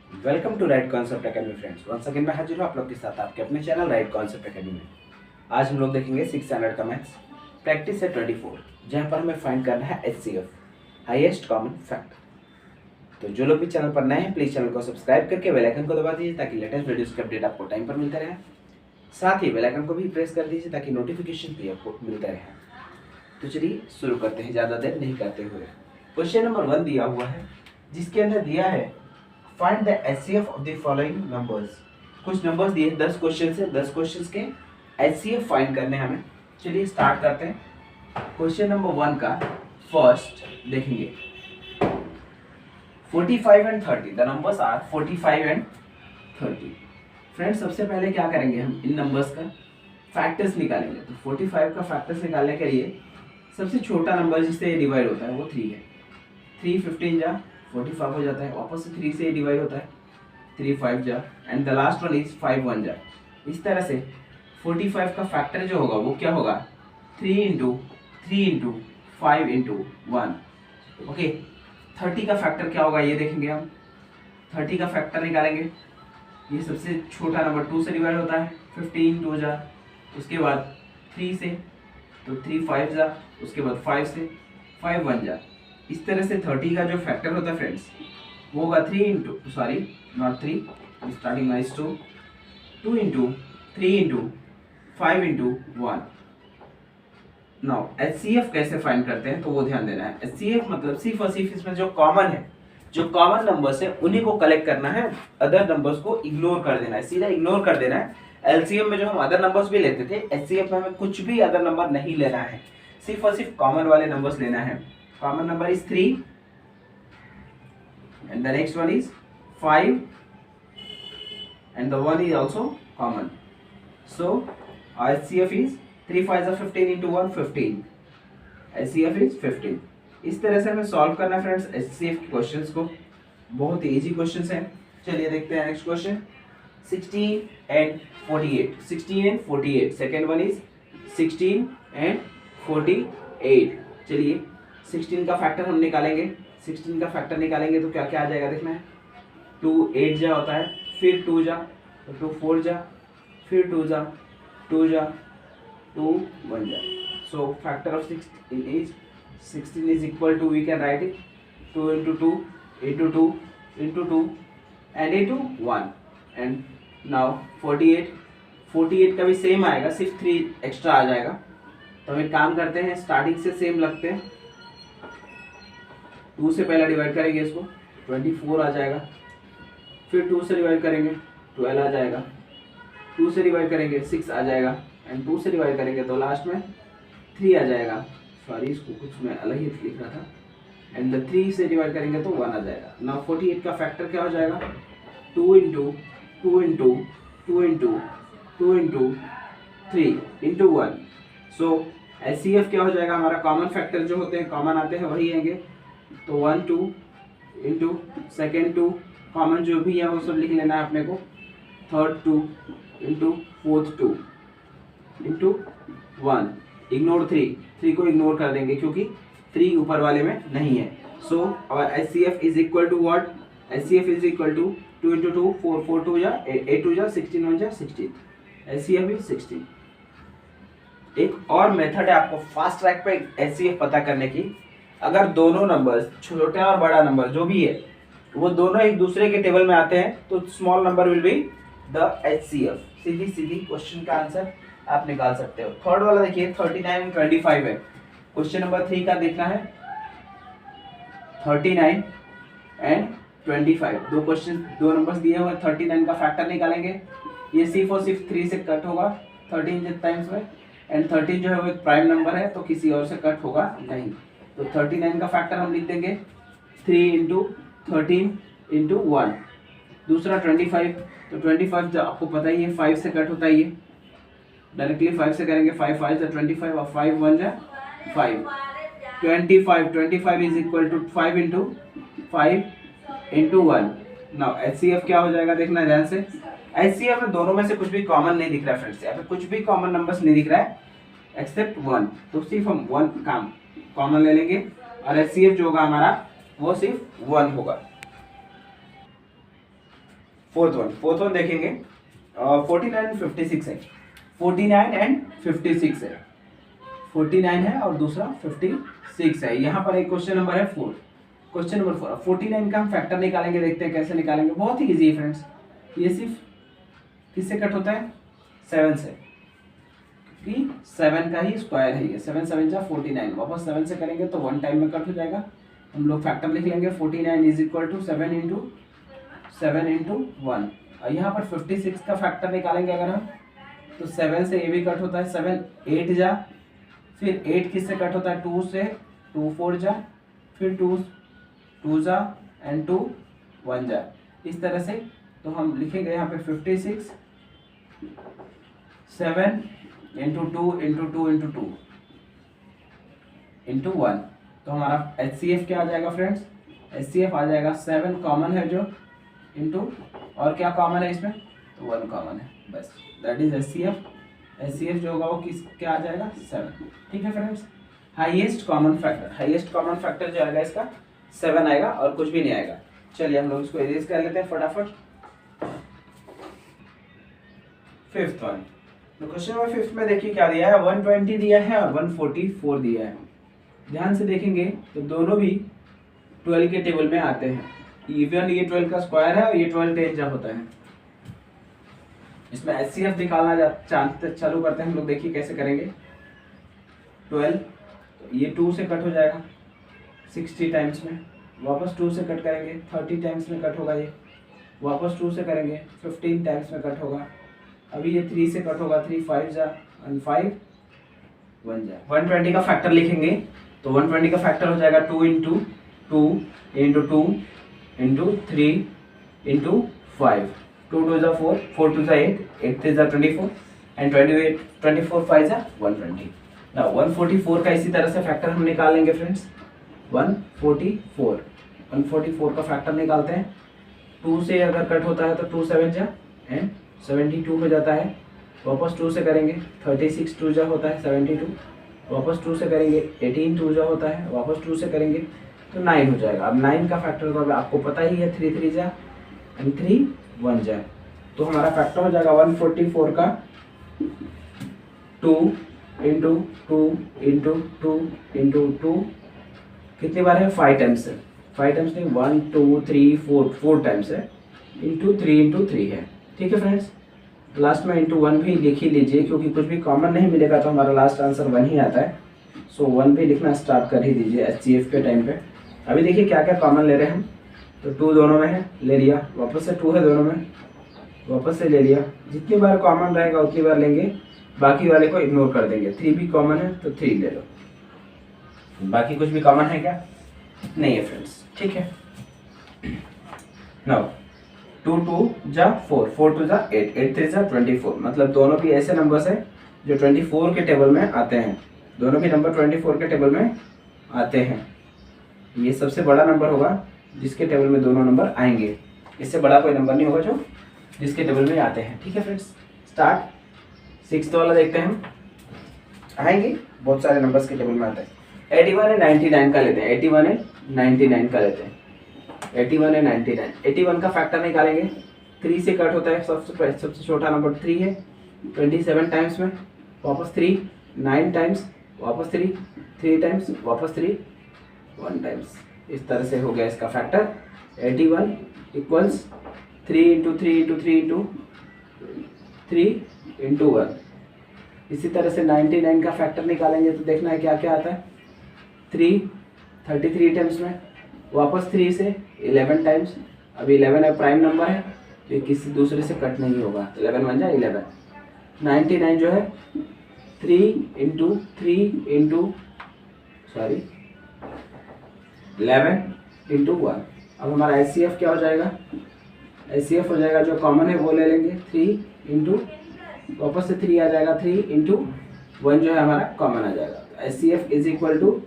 Welcome to Right Concept Academy friends. Once again मैं हाजिर हूँ आप लोग के साथ आपके अपने चैनल राइट कॉन्सेप्ट एकेडमी में। आज हम लोग देखेंगे 6 स्टैंडर्ड का मैथ्स प्रैक्टिस है 24, जहाँ पर हमें फाइंड करना है HCF हाईएस्ट कॉमन फैक्टर। तो जो लोग भी चैनल पर नए हैं प्लीज़ चैनल को सब्सक्राइब करके बेल आइकन को दबा दीजिए ताकि लेटेस्ट वीडियोस के अपडेट आपको टाइम पर मिलते रहे। साथ ही बेल आइकन को भी प्रेस कर दीजिए ताकि नोटिफिकेशन भी आपको मिलते रहे। तो चलिए शुरू करते हैं, ज़्यादा देर नहीं करते हुए। क्वेश्चन नंबर 1 दिया हुआ है जिसके अंदर दिया है find the HCF of the following numbers. कुछ नंबर्स दिए 10 क्वेश्चन से, 10 क्वेश्चन के HCF फाइंड करने हमें। चलिए स्टार्ट करते हैं। क्वेश्चन नंबर 1 का फर्स्ट देखेंगे 45 and 30। The numbers are 45 and 30। Friends सबसे पहले क्या करेंगे, हम इन नंबर्स का फैक्टर्स निकालेंगे। तो 45 का फैक्टर्स निकालने के लिए सबसे छोटा नंबर जिससे ये डिवाइड होता है वो 3 है। 3 15 जा 45 हो जाता है, वापस से 3 से डिवाइड होता है, 3 5 जा and the last one is 5 1 जा। इस तरह से 45 का फैक्टर जो होगा वो क्या होगा, 3 इंटू 3 इंटू 5 इंटू 1। ओके, 30 का फैक्टर क्या होगा ये देखेंगे हम। 30 का फैक्टर निकालेंगे। ये सबसे छोटा नंबर 2 से डिवाइड होता है, 15 2 जा, उसके बाद 3 से, तो 3 5 जा, उसके बाद 5 से 5 1 जा। इस तरह से 30 का जो फैक्टर होता है फ्रेंड्स वो होगा 3 into sorry not 3 starting mine's 2 into 3 into 5 into 1। Now HCF कैसे फाइंड करते हैं तो वो ध्यान देना है। HCF मतलब सिर्फ और सिर्फ इसमें जो कॉमन है, जो कॉमन नंबर्स है उन्हीं को कलेक्ट करना है, अदर नंबर्स को इग्नोर कर देना है, सीधा इग्नोर कर देना है। LCM में जो हम अदर नंबर्स भी लेते थे, HCF में हमें कुछ भी अदर नंबर नहीं लेना है, सिर्फ और सिर्फ कॉमन वाले नंबर्स लेना है। Common number is 3 and the next one is 5 and the 1 is also common. So HCF is 3 5 are 15 into 1 15. HCF is 15. इस तरह से हमें सॉल्व करना है फ्रेंड्स HCF के क्वेश्चंस को। बहुत ही इजी क्वेश्चंस हैं। चलिए देखते हैं next question 16 and 48। 16 and 48। Second one is 16 and 48। चलिए 16 का फैक्टर हम निकालेंगे। 16 का फैक्टर निकालेंगे तो क्या क्या आ जाएगा देखना है। 2 8 जा होता है, फिर 2 जा, तो 2 4 जा, फिर 2 जा, 2 जा, 2 1 जा। So factor of 16 is equal to, we can write it 2 into 2 into 2 into 2 and into 1 and now 48 का भी सेम आएगा, सिर्फ 3 एक्स्ट्रा आ जाएगा। तो हम एक काम करते हैं, स्टार्टिंग से सेम लगते हैं। 2 से पहला डिवाइड करेंगे इसको, 24 आ जाएगा, फिर 2 से डिवाइड करेंगे 12 आ जाएगा, 2 से डिवाइड करेंगे 6 आ जाएगा एंड 2 से डिवाइड करेंगे तो लास्ट में 3 आ जाएगा। सॉरी इसको कुछ मैं अलग ही लिख रहा था। एंड 3 से डिवाइड करेंगे तो 1 आ जाएगा। नाउ 48 का फैक्टर क्या हो जाएगा, 2 into 2 into 2 into 2 into 3 into 1। सो HCF क्या हो जाएगा हमारा, कॉमन फैक्टर जो होते हैं कॉमन आते हैं वही आएंगे। तो 1 2 इंटू सेकेंड 2 कॉमन जो भी है वो सब लिख लेना है अपने को, third 2 into fourth 2 into 1, ignore 3 को इग्नोर कर देंगे क्योंकि 3 ऊपर वाले में नहीं है। सो और HCF is equal to what, HCF is equal to 2 into 2 4 4 2 जा 8 2 जा 16 1 जा 16। HCF is 16। एक और मेथड है आपको फास्ट ट्रैक पे HCF पता करने की। अगर दोनों नंबर्स, छोटा और बड़ा नंबर जो भी है, वो दोनों एक दूसरे के टेबल में आते हैं तो small number will be the HCF। Sidhi Sidhi question का आंसर आप निकाल सकते हो। थर्ड वाला देखिए 39 एंड 25 है। क्वेश्चन नंबर 3 का देखना है 39 एंड 25। दो क्वेश्चन, दो नंबर्स दिए हुए। 39 का फैक्टर निकालेंगे। ये सिर्फ और सिर्फ 3 से कट होगा 13 टाइम्स में, एंड 13 जो है वो एक प्राइम नंबर है तो किसी और से कट होगा नहीं। तो 39 का फैक्टर हम लिख देंगे 3 इंटू 13 इंटू 1। दूसरा 25, तो 25 जो आपको पता ही है 5 से कट होता है, ये डायरेक्टली 5 से करेंगे, 5 5 जा 25 और 5 1 जा 5। 25 is equal to 5 into 5 into 1। Now HCF क्या हो जाएगा देखना ध्यान से। HCF में दोनों में से कुछ भी कॉमन नहीं दिख रहा है फ्रेंड्स, यहाँ पे कुछ भी कॉमन नंबर्स नहीं दिख रहा है एक्सेप्ट 1। तो सिर्फ हम 1 काम कॉमन ले लेंगे और HCF जो होगा हमारा वो सिर्फ 1 होगा। फोर्थ वन देखेंगे 49 एंड 56 है, 49 एंड 56 है, 49 है और दूसरा 56 है। यहाँ पर एक क्वेश्चन नंबर है 4, क्वेश्चन नंबर 4। 49 का हम फैक्टर निकालेंगे, देखते हैं कैसे निकालेंगे। बहुत ही इजी है फ्रेंड्स, ये सिर्फ किससे कट होता है, 7 से, क्योंकि 7 का ही स्क्वायर है ये, 7 7 जा 49, वापस 7 से करेंगे तो 1 टाइम में कट हो जाएगा। हम लोग फैक्टर लिख लेंगे 49 इज इक्वल टू 7 इंटू 1। और यहाँ पर 56 का फैक्टर निकालेंगे अगर हम, तो 7 से ये भी कट होता है, 7 8 जा, फिर 8 किससे कट होता है, 2 से, 2 4 जा, फिर 2 जा एंड 2 1 जा, इस तरह से। तो हम लिखेंगे यहाँ पे 56 7 इंटू 2 इंटू 2 इंटू 2 इंटू 1। तो हमारा HCF क्या आ जाएगा फ्रेंड्स, HCF आ जाएगा 7 कॉमन है जो, इंटू और क्या कॉमन है इसमें, तो 1 कॉमन है, बस दैट इज HCF जो होगा वो किस क्या आ जाएगा, 7। ठीक है फ्रेंड्स, हाईएस्ट कॉमन फैक्टर जो आएगा इसका 7 आएगा और कुछ भी नहीं आएगा। चलिए हम लोग इसको इरेज कर लेते हैं फटाफट। फिफ्थ वन, तो क्वेश्चन नंबर 5 में देखिए क्या दिया है, 120 दिया है और 144 दिया है। ध्यान से देखेंगे तो दोनों भी 12 के टेबल में आते हैं। इवन ये 12 का स्क्वायर है और ये 12 10 जा होता है। इसमें HCF निकालना चालू करते हैं हम लोग, देखिए कैसे करेंगे। 12 तो ये 2 से कट हो जाएगा 60 टाइम्स में, वापस 2 से कट करेंगे 30 टाइम्स में कट होगा, ये वापस 2 से करेंगे 15 टाइम्स में कट होगा। अभी ये 3 से कट होगा, 3 5 जा और 5 1 जा। 120 का फैक्टर लिखेंगे तो 120 का फैक्टर हो जाएगा 2 इंटू 2 इंटू 2 इंटू 3 इंटू 5, 2 2 जा 4, 4 2 जा 8, 8 3 जा 24 एंड 24 5 जा 120। ना 144 का इसी तरह से फैक्टर हम निकाल लेंगे फ्रेंड्स। 144 का फैक्टर निकालते हैं। 2 से अगर कट होता है तो 2 7 जा एंड 72 हो जाता है, वापस 2 से करेंगे 36 2 जा होता है 72, वापस 2 से करेंगे 18 2 जा होता है, वापस 2 से करेंगे तो 9 हो जाएगा। अब 9 का फैक्टर तो आपको पता ही है, 3 3 जा एंड 3 1 जा। तो हमारा फैक्टर हो जाएगा 144 का 2 इंटू 2 इंटू 2 इंटू 2, कितनी बार है, 5 टाइम्स है, 5 टाइम्स नहीं 1 2 3 4 टाइम्स है, इंटू 3 इंटू 3 है। ठीक है फ्रेंड्स, लास्ट में इंटू 1 भी लिख ही लीजिए, क्योंकि कुछ भी कॉमन नहीं मिलेगा तो हमारा लास्ट आंसर 1 ही आता है। सो 1 भी लिखना स्टार्ट कर ही दीजिए HCF के टाइम पे। अभी देखिए क्या क्या कॉमन ले रहे हैं हम, तो 2 दोनों में है, ले लिया, वापस से 2 है दोनों में, वापस से ले लिया। जितनी बार कॉमन रहेगा उतनी बार लेंगे, बाकी वाले को इग्नोर कर देंगे। 3 भी कॉमन है तो 3 ले लो, बाकी कुछ भी कॉमन है क्या, नहीं है फ्रेंड्स। ठीक है, नाउ 2 2 जा 4, 4 2 जा 8, 8 3 जा 24। मतलब दोनों भी ऐसे नंबर्स हैं जो 24 के टेबल में आते हैं, दोनों भी नंबर 24 के टेबल में आते हैं। ये सबसे बड़ा नंबर होगा जिसके टेबल में दोनों नंबर आएंगे, इससे बड़ा कोई नंबर नहीं होगा जो जिसके टेबल में आते हैं। ठीक है फ्रेंड्स, स्टार्ट 6th वाला देखते हैं हम, आएंगे बहुत सारे नंबर्स के टेबल में आते हैं। 81 है 99 का लेते हैं, 81 है 99 का लेते हैं, 81 है 99। 81 का फैक्टर निकालेंगे, 3 से कट होता है, सबसे छोटा नंबर 3 है, 27 टाइम्स में, वापस 3 9 टाइम्स, वापस 3 3 टाइम्स, वापस 3 1 टाइम्स। इस तरह से हो गया इसका factor. 81 equals 3 into 3 into 3 into 3 into 1। इसी तरह से 99 का फैक्टर निकालेंगे तो देखना है क्या क्या आता है। 3 33 टाइम्स में, वापस 3 से 11 टाइम्स। अभी 11 है, प्राइम नंबर है तो ये किसी दूसरे से कट नहीं होगा, 11 बन जाए 11। 99 जो है 3 इंटू 3 इंटू 11 इंटू 1। अब हमारा HCF क्या हो जाएगा, HCF हो जाएगा जो कॉमन है वो ले लेंगे, 3 इंटू वापस से 3 आ जाएगा, 3 इंटू 1 जो है हमारा कॉमन आ जाएगा। HCF is equal to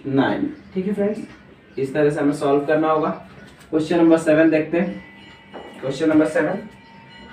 9। ठीक है फ्रेंड्स, इस तरह से हमें सॉल्व करना होगा। क्वेश्चन नंबर 7 देखते हैं। क्वेश्चन नंबर 7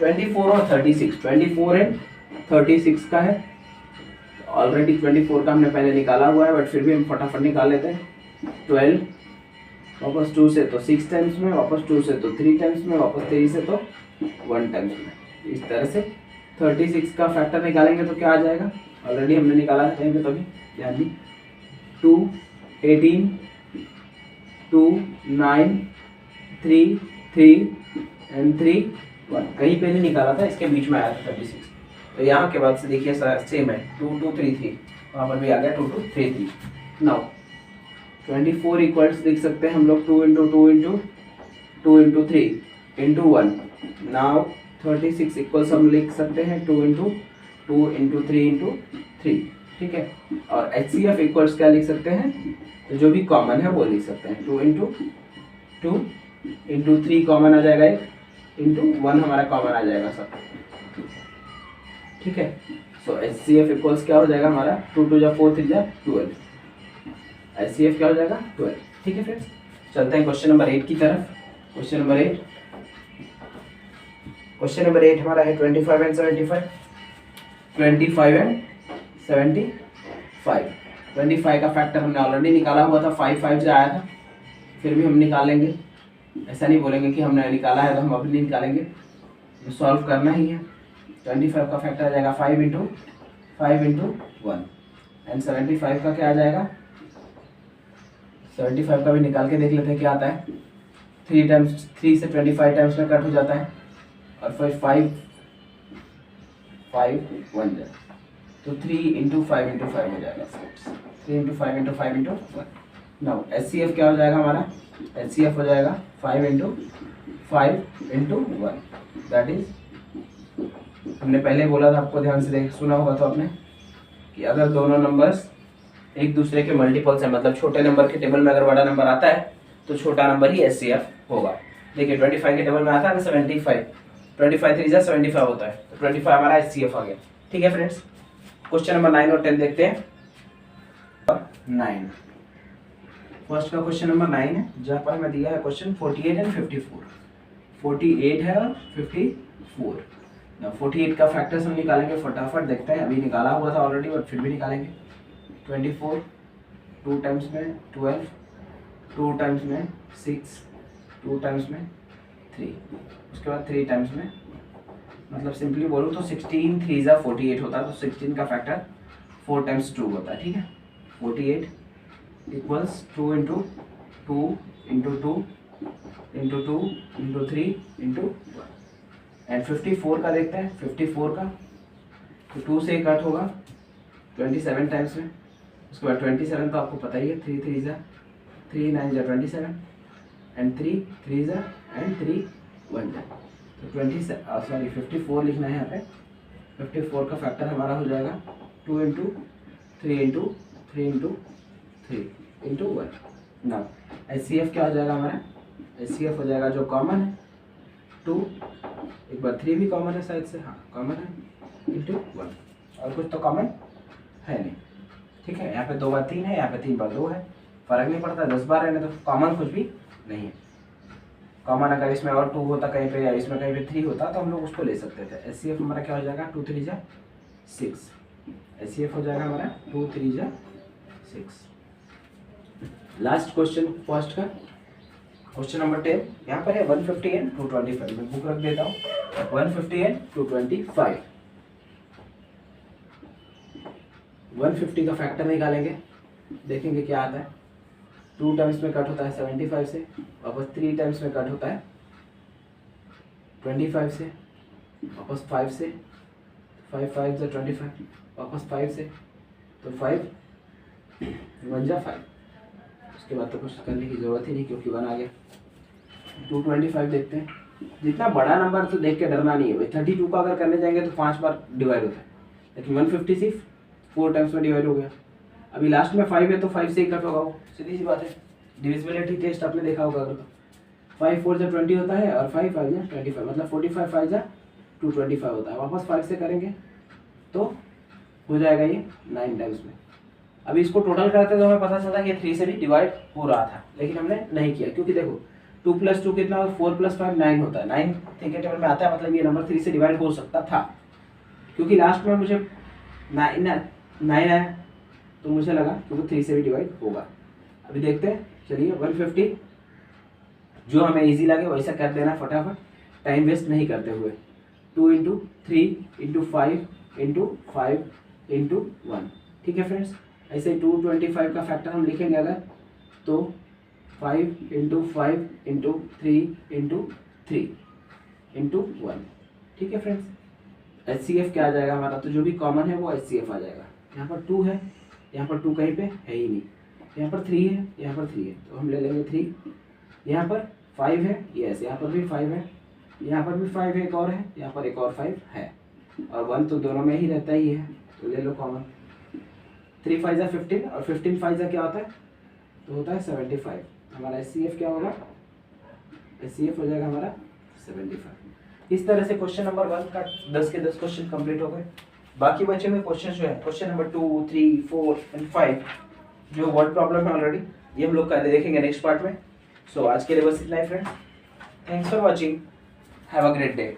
24 और 36, 24 एंड 36 का है। ऑलरेडी 24 का हमने पहले निकाला हुआ है, बट फिर भी हम फटाफट निकाल लेते हैं। 12 वापस 2 से तो 6 टाइम्स में, वापस 2 से तो 3 टाइम्स में, वापस 3 से तो 1 टाइम्स में। इस तरह से 36 का फैक्टर निकालेंगे तो क्या आ जाएगा, ऑलरेडी हमने निकाला था कहीं पे, तभी ध्यान दी 2, 18, 2, 9, 3, 3 एंड 3, 1 कहीं पे नहीं निकाला था, इसके बीच में आया था 36। तो यहाँ के बाद से देखिए सेम है 2, 2, 3, 3, वहाँ पर भी आ गया 2, 2, 3, 3। नाउ 24 इक्वल्स लिख सकते हैं हम लोग 2 into 2 into 2 into 3 into 1। Now 36 equals हम लिख सकते हैं 2 इंटू 2 इंटू 3 इंटू 3, ठीक है। और HCF इक्वल्स क्या लिख सकते हैं, तो जो भी कॉमन है वो लिख सकते हैं 2 इंटू 2 इंटू 3 कॉमन आ जाएगा, एक इंटू 1 हमारा कॉमन आ जाएगा सब, ठीक है। सो HCF इक्वल्स क्या हो जाएगा हमारा 2 2 जा 4 3 जा 12, HCF क्या हो जाएगा 12, ठीक है फ्रेंड्स। चलते हैं क्वेश्चन नंबर 8 की तरफ। क्वेश्चन नंबर 8 हमारा है 25 एंड 75। 25 एंड 75, 25 का फैक्टर हमने ऑलरेडी निकाला हुआ था, 5 5 से आया था, फिर भी हम निकालेंगे, ऐसा नहीं बोलेंगे कि हमने निकाला है तो हम अभी नहीं निकालेंगे, तो सॉल्व करना ही है। 25 का फैक्टर आ जाएगा 5 इंटू 1 एंड 75 का क्या आ जाएगा, 75 का भी निकाल के देख लेते हैं क्या आता है। 3 टाइम्स 3 से 25 टाइम्स में कट हो जाता है, और फिर 5 1 जाए तो 3 इंटू 5 इंटू 5 हो जाएगा, 3 into 5 into 5 into 1। Now HCF क्या हो जाएगा हमारा, HCF हो जाएगा 5 इंटू 5 इंटू 1, दैट इज, हमने पहले बोला था, आपको ध्यान से देख सुना होगा तो आपने, कि अगर दोनों नंबर्स एक दूसरे के मल्टीपल्स हैं, मतलब छोटे नंबर के टेबल में अगर बड़ा नंबर आता है तो छोटा नंबर ही HCF होगा। देखिए 25 के टेबल में आता है ना 75, 25 3 जा 75 होता है, तो 25 हमारा HCF आ गया, ठीक है फ्रेंड्स। क्वेश्चन नंबर 9 और 10 देखते हैं। 9 फर्स्ट का क्वेश्चन नंबर 9 है, जहाँ पर हमें दिया है क्वेश्चन 48 एंड 54, 48 है और 54। 48 का फैक्टर्स हम निकालेंगे, फटाफट देखते हैं, अभी निकाला हुआ था ऑलरेडी बट फिर भी निकालेंगे। 24 2 टाइम्स में 12, 2 टाइम्स में 6, 2 टाइम्स में 3, उसके बाद 3 टाइम्स में, मतलब सिंपली बोलूँ तो 16 3 जा 48 होता है, तो 16 का फैक्टर 4 टाइम्स 2 होता है, ठीक है। 48 equals 2 into 2 into 2 into 2 into 3 into 1 and 54 का देखते हैं। 54 का तो 2 से कट होगा 27 टाइम्स में, उसके बाद 27 तो आपको पता ही है, 3 3 जा 3 9 जा 27 एंड 3 3 जा एंड 3 1 जा, तो 54 लिखना है यहाँ पे। 54 का फैक्टर हमारा हो जाएगा 2 into 3 into 3 into 3 into 1। Now HCF क्या हो जाएगा हमारा, HCF हो जाएगा जो कॉमन है 2, एक बार 3 भी कॉमन है शायद से, हाँ कॉमन है, इंटू 1, और कुछ तो कॉमन है नहीं, ठीक है। यहाँ पे 2 बार 3 है, यहाँ पे 3 बार 2 है, फर्क नहीं पड़ता, 10 बार रहने तो कॉमन कुछ भी नहीं है। कॉमन अगर इसमें और 2 होता कहीं पे, या इसमें कहीं पे 3 होता तो हम लोग उसको ले सकते थे। HCF हमारा क्या हो जाएगा 2 3 जा 6, HCF हो जाएगा हमारा 2 3 जा 6। लास्ट क्वेश्चन फर्स्ट का क्वेश्चन नंबर 10, यहाँ पर है 150 एंड 225, मैं बुक रख देता हूँ। 150 एंड 225, 150 का फैक्टर निकालेंगे, देखेंगे क्या आता है। 2 टाइम्स में कट होता है 75 से, वापस 3 टाइम्स में कट होता है 25 से, वापस 5 से, 5 5 जा 25, वापस 5 से, तो 5 1 जा 5, उसके बाद तो कुछ करने की ज़रूरत ही नहीं क्योंकि 1 आ गया। 225 देखते हैं, जितना बड़ा नंबर तो देख के डरना नहीं है भाई। 32 का अगर करने जाएंगे तो 5 बार डिवाइड होता है, लेकिन 150 सिर्फ 4 टाइम्स में डिवाइड हो गया। अभी लास्ट में 5 है तो 5 से ही कट होगा, वो सीधी सी बात है। डिविजिबिलिटी टेस्ट आपने देखा होगा अगर, 5 4 जा 20 होता है और 5 5 जा 25, मतलब 45 5 जा 225 होता है। वापस 5 से करेंगे तो हो जाएगा ये 9 टाइम्स में। अभी इसको टोटल करते तो हमें पता चलता कि 3 से भी डिवाइड हो रहा था, लेकिन हमने नहीं किया क्योंकि देखो 2 + 2 कितना, 4 + 5 9 होता है। 9 के टेबल में आता है, मतलब ये नंबर 3 से डिवाइड हो सकता था, क्योंकि लास्ट में मुझे 9 आया तो मुझे लगा कि वो 3 से भी डिवाइड होगा। अभी देखते हैं, चलिए 150 जो हमें इजी लगे वैसा कर देना फटाफट, टाइम वेस्ट नहीं करते हुए। 2 इंटू 3 इंटू 5 इंटू 5 इंटू 1, ठीक है फ्रेंड्स। ऐसे 225 का फैक्टर हम लिखेंगे अगर, तो 5 इंटू 5 इंटू 3 इंटू 3 इंटू 1, ठीक है फ्रेंड्स। HCF क्या आ जाएगा हमारा, तो जो भी कॉमन है वो HCF आ जाएगा। यहाँ पर 2 है, यहाँ पर 2 कहीं पे है ही नहीं, यहाँ पर 3 है, यहाँ पर 3 है, तो हम ले लेंगे 3। यहाँ पर 5 है, यस, यहाँ पर भी 5 है, यहाँ पर भी 5 है, एक और है, यहाँ पर एक और 5 है, और 1 तो दोनों में ही रहता ही है, तो ले लो कॉमन। 3 5 15 और 15 5 क्या होता है, तो होता है 75। हमारा HCF क्या होगा, HCF हो जाएगा हमारा 75। इस तरह से क्वेश्चन नंबर 1 का 10 के 10 क्वेश्चन कंप्लीट हो गए। बाकी बचे हुए क्वेश्चन जो है, क्वेश्चन नंबर 2 3 4 एंड 5 जो वर्ड प्रॉब्लम है ऑलरेडी, ये हम लोग कर देखेंगे नेक्स्ट पार्ट में। सो आज के लिए बस इतना ही friends, thanks for watching, have a great day.